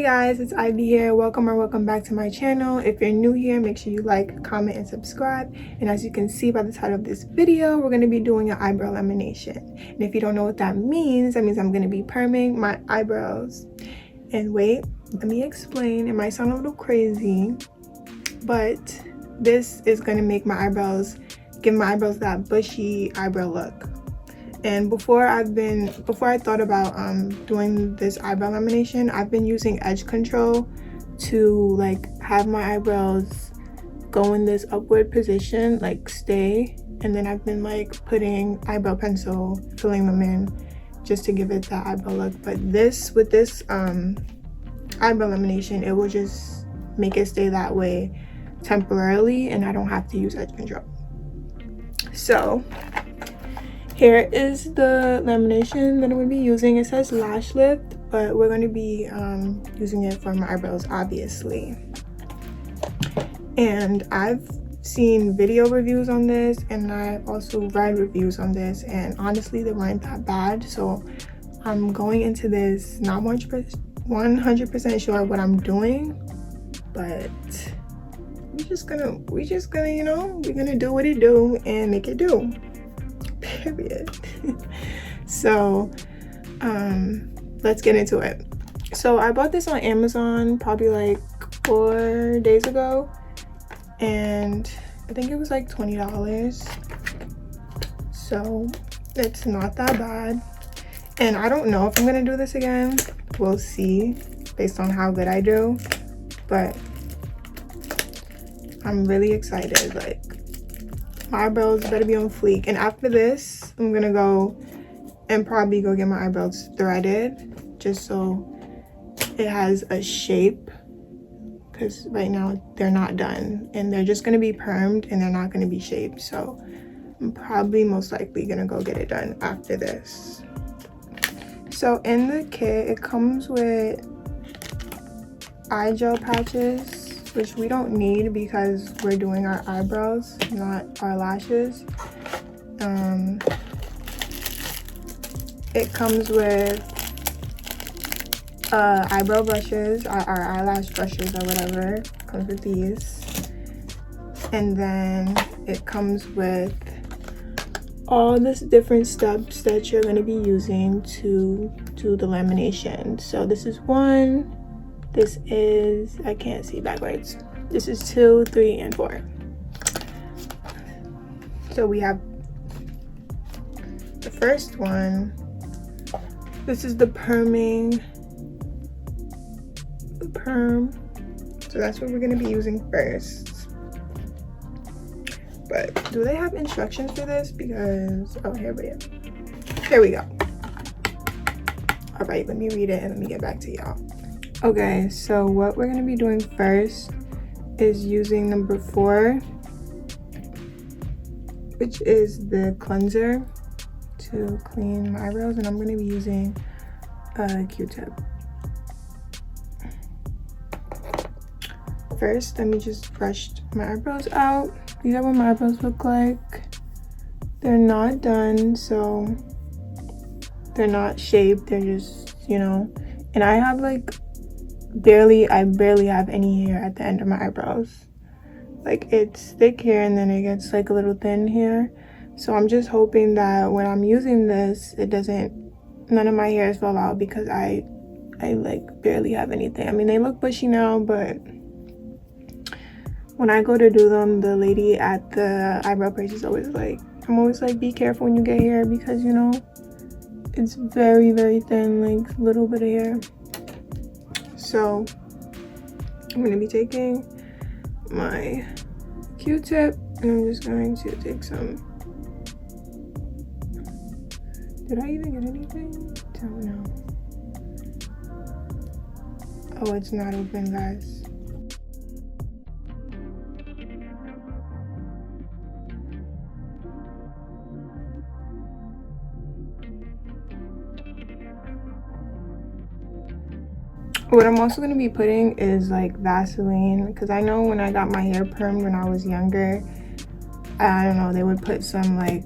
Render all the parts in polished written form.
Hey guys, it's Ivy here. Welcome back to my channel. If you're new here, make sure you like, comment, and subscribe. And as you can see by the title of this video, we're going to be doing an eyebrow lamination. And if you don't know what that means I'm going to be perming my eyebrows. And wait, let me explain. It might sound a little crazy, but this is going to make my eyebrows, give my eyebrows that bushy eyebrow look. And before I thought about doing this eyebrow lamination, I've been using edge control to like have my eyebrows go in this upward position, like stay, and then I've been like putting eyebrow pencil, filling them in just to give it that eyebrow look. But with this eyebrow lamination, it will just make it stay that way temporarily and I don't have to use edge control. So here is the lamination that I'm going to be using. It says lash lift, but we're going to be using it for my eyebrows, obviously. And I've seen video reviews on this, and I've also read reviews on this, and honestly, they weren't that bad. So I'm going into this not 100% sure what I'm doing, but we're just gonna, you know, we're gonna do what it do and make it do. Period. So let's get into it. So I bought this on Amazon probably like 4 days ago, and I think it was like $20, so it's not that bad. And I don't know if I'm gonna do this again. We'll see based on how good I do, but I'm really excited. Like, my eyebrows better be on fleek. And after this, I'm gonna go and probably go get my eyebrows threaded just so it has a shape, because right now they're not done and they're just gonna be permed and they're not gonna be shaped. So I'm probably most likely gonna go get it done after this. So in the kit, it comes with eye gel patches, which we don't need because we're doing our eyebrows, not our lashes. It comes with eyebrow brushes, our eyelash brushes or whatever. It comes with these. And then it comes with all this different steps that you're going to be using to do the lamination. So this is one. This is, I can't see backwards. This is 2, 3, and 4. So we have the first one. This is the perm. So that's what we're gonna be using first. But do they have instructions for this? Because, oh, here we go. All right, let me read it and let me get back to y'all. Okay, so what we're gonna be doing first is using number 4, which is the cleanser to clean my eyebrows, and I'm gonna be using a Q-tip. First, let me just brush my eyebrows out. These are what my eyebrows look like. They're not done, so they're not shaped. They're just, you know, and I have like I barely have any hair at the end of my eyebrows. Like, it's thick here and then it gets like a little thin here. So I'm just hoping that when I'm using this, none of my hairs fall out, because I like barely have anything. I mean, they look bushy now, but when I go to do them, the lady at the eyebrow place is always like, I'm always like, be careful when you get hair, because, you know, it's very, very thin, like little bit of hair. So I'm going to be taking my Q-tip and I'm just going to take some. Did I even get anything? Don't know. Oh, it's not open, guys. What I'm also going to be putting is like Vaseline, because I know when I got my hair permed when I was younger, I don't know, they would put some like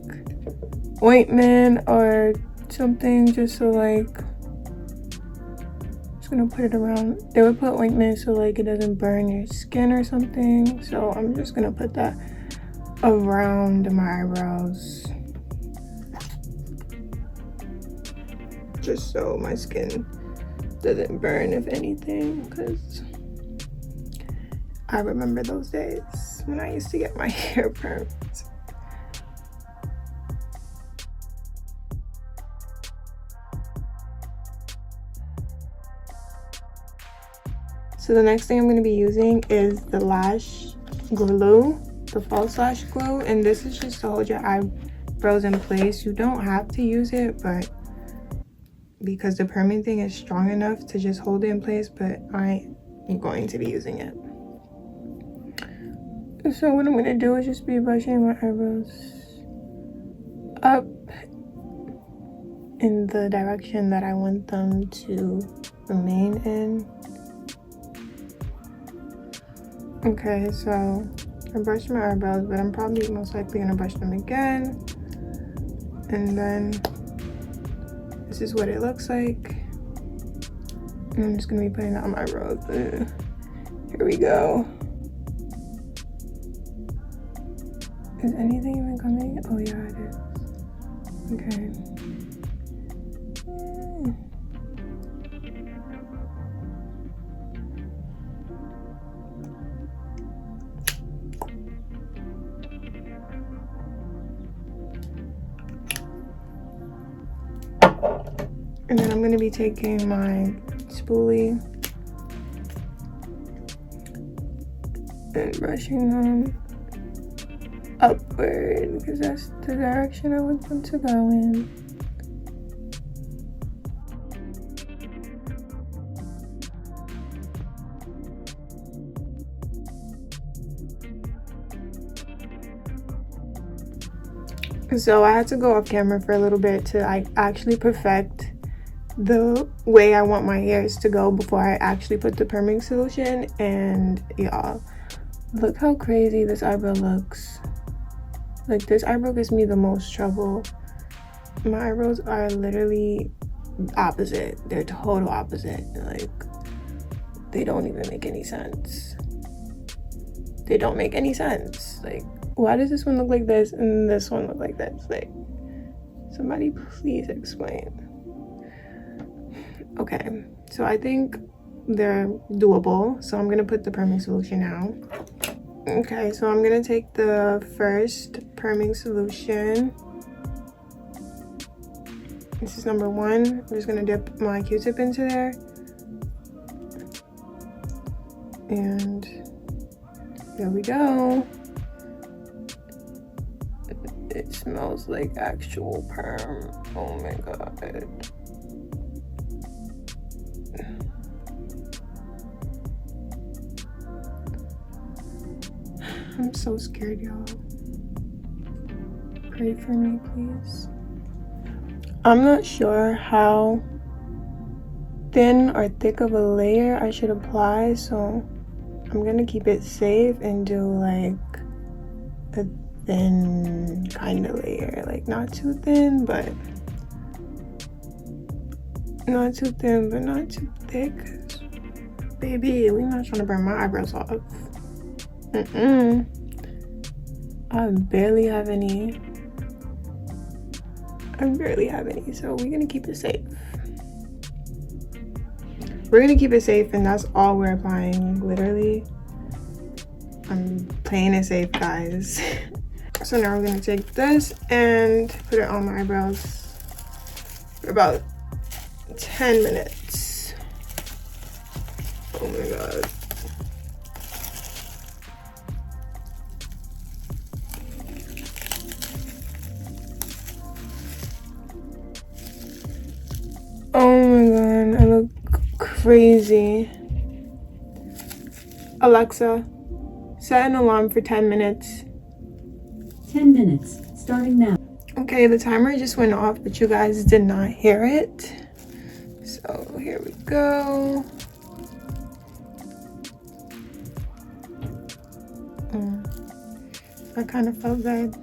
ointment or something just so like gonna put it around. They would put ointment so like it doesn't burn your skin or something. So I'm just gonna put that around my eyebrows. Just so my skin doesn't burn, if anything, because I remember those days when I used to get my hair burned. So the next thing I'm going to be using is the Lash Glue, the false lash glue, and this is just to hold your eyebrows in place. You don't have to use it, but because the perming thing is strong enough to just hold it in place, but I am going to be using it. So what I'm going to do is just be brushing my eyebrows up in the direction that I want them to remain in. Okay, so I brushed my eyebrows, but I'm probably most likely gonna brush them again. And then this is what it looks like. And I'm just gonna be putting that on my eyebrows. Here we go. Is anything even coming? Oh yeah, it is. Okay. And then I'm going to be taking my spoolie and brushing them upward because that's the direction I want them to go in. So I had to go off camera for a little bit to actually perfect the way I want my hairs to go before I actually put the perming solution. And y'all, look how crazy this eyebrow looks. Like, this eyebrow gives me the most trouble. My eyebrows are literally opposite. They're total opposite. Like, they don't even make any sense. They don't make any sense. Like, why does this one look like this and this one look like this? Like, somebody please explain. Okay, so I think they're doable. So I'm gonna put the perming solution now. Okay, so I'm gonna take the first perming solution. This is number 1. I'm just gonna dip my Q-tip into there. And there we go. It smells like actual perm. Oh my god. I'm so scared, y'all. Pray for me, please. I'm not sure how thin or thick of a layer I should apply, so I'm gonna keep it safe and do like a thin kind of layer. Like, not too thin, but not too thin, but not too thick. Baby, we're not trying to burn my eyebrows off. I barely have any, so we're gonna keep it safe. And that's all we're applying, literally. I'm playing it safe, guys. So now we're gonna take this and put it on my eyebrows for about 10 minutes. Oh my god. Oh my god, I look crazy. Alexa, set an alarm for 10 minutes. 10 minutes, starting now. Okay, the timer just went off, but you guys did not hear it. So here we go. That kind of felt good.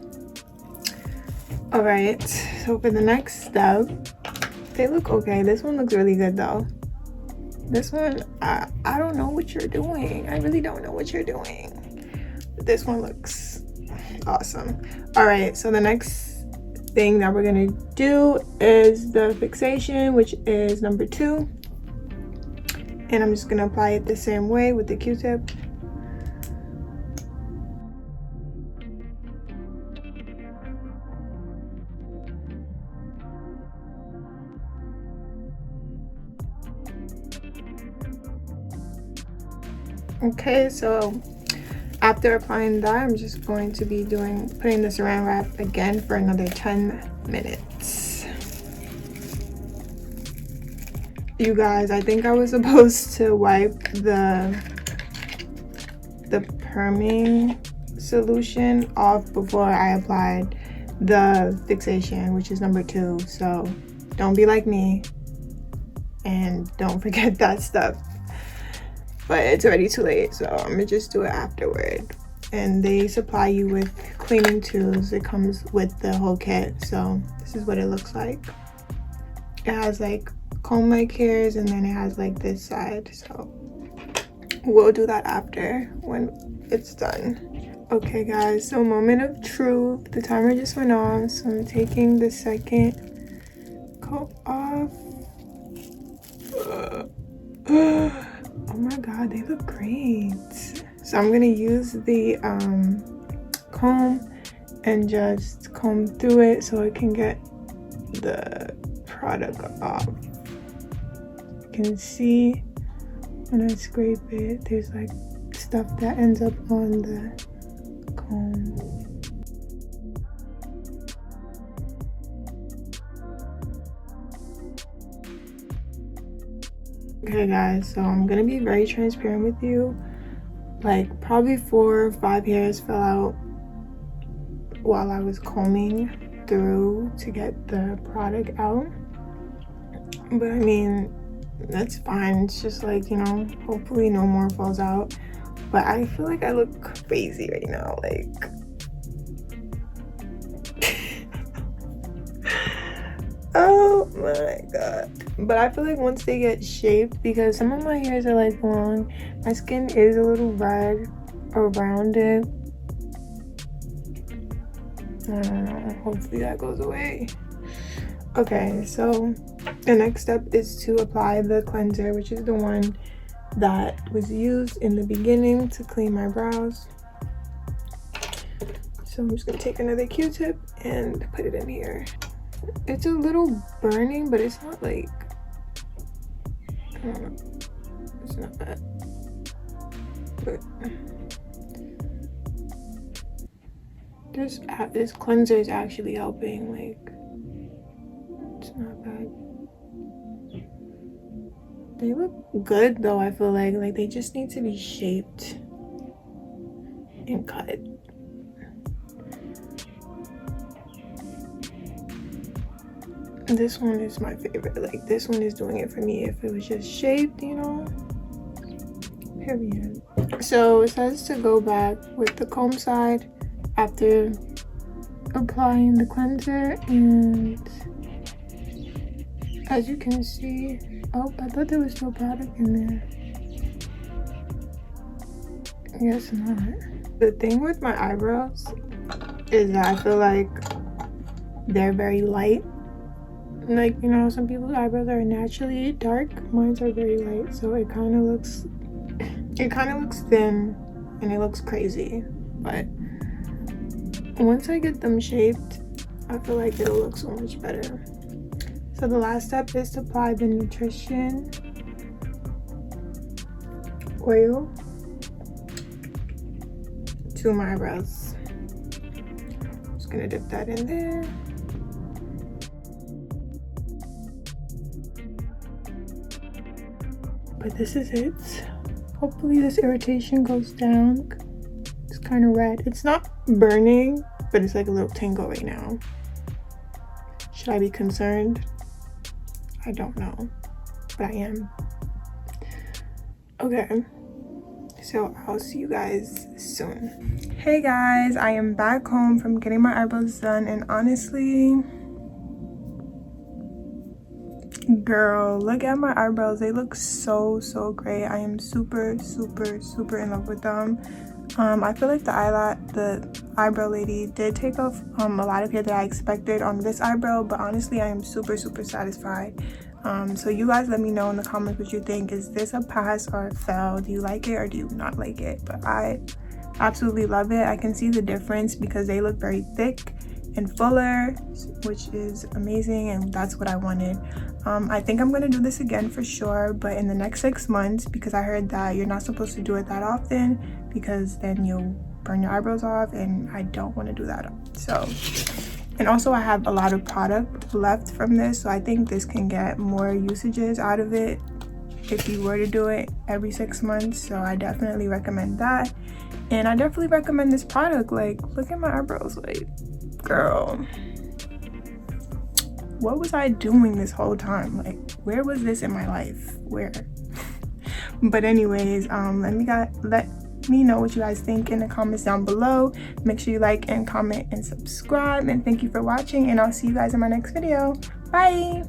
All right, so for the next step, they look okay. This one looks really good though. This one, I don't know what you're doing. I really don't know what you're doing. But this one looks awesome. All right, so the next thing that we're gonna do is the fixation, which is number 2. And I'm just gonna apply it the same way with the Q-tip. Okay, so after applying that, I'm just going to be putting the saran wrap again for another 10 minutes. You guys, I think I was supposed to wipe the Perming Solution off before I applied the fixation, which is number 2. So don't be like me and don't forget that stuff. But it's already too late, so I'm gonna just do it afterward. And they supply you with cleaning tools. It comes with the whole kit, so this is what it looks like. It has like comb-like hairs, and then it has like this side, so we'll do that after when it's done. Okay guys, so moment of truth. The timer just went off, so I'm taking the second coat off. Oh my god, they look great. So I'm gonna use the comb and just comb through it so it can get the product off. You can see when I scrape it, there's like stuff that ends up on the comb. Okay guys, so I'm gonna be very transparent with you. Like probably 4 or 5 hairs fell out while I was combing through to get the product out. But I mean, that's fine. It's just like, you know, hopefully no more falls out. But I feel like I look crazy right now, like oh my god. But I feel like once they get shaped, because some of my hairs are like long, my skin is a little red around it. I don't know, hopefully that goes away. Okay, so the next step is to apply the cleanser, which is the one that was used in the beginning to clean my brows. So I'm just gonna take another Q-tip and put it in here. It's a little burning, but it's not like, I don't know, it's not bad. But this cleanser is actually helping, like, it's not bad. They look good though, I feel like they just need to be shaped and cut. This one is my favorite. Like, this one is doing it for me. If it was just shaped, you know, period. So it says to go back with the comb side after applying the cleanser, and as you can see, oh, I thought there was still product in there. I guess not. The thing with my eyebrows is that I feel like they're very light. Like, you know, some people's eyebrows are naturally dark. Mine's are very light, so it kind of looks thin and it looks crazy. But once I get them shaped, I feel like it'll look so much better. So the last step is to apply the nutrition oil to my eyebrows. Just gonna dip that in there. But this is it. Hopefully this irritation goes down. It's kind of red. It's not burning, but it's like a little tingle right now. Should I be concerned? I don't know, but I am. Okay, so I'll see you guys soon. Hey guys, I am back home from getting my eyebrows done, and honestly, Girl, look at my eyebrows. They look so great. I am super in love with them. I feel like the eyebrow lady did take off a lot of hair that I expected on this eyebrow, but honestly I am super satisfied. So you guys let me know in the comments what you think. Is this a pass or a fail? Do you like it or do you not like it? But I absolutely love it. I can see the difference because they look very thick and fuller, which is amazing, and that's what I wanted. I think I'm gonna do this again for sure, but in the next 6 months, because I heard that you're not supposed to do it that often because then you'll burn your eyebrows off, and I don't want to do that. So, and also I have a lot of product left from this, so I think this can get more usages out of it if you were to do it every 6 months. So I definitely recommend that, and I definitely recommend this product. Like, look at my eyebrows. Like, girl, what was I doing this whole time? Like, where was this in my life? Where? But anyways, let me know what you guys think in the comments down below. Make sure you like and comment and subscribe, and thank you for watching, and I'll see you guys in my next video. Bye.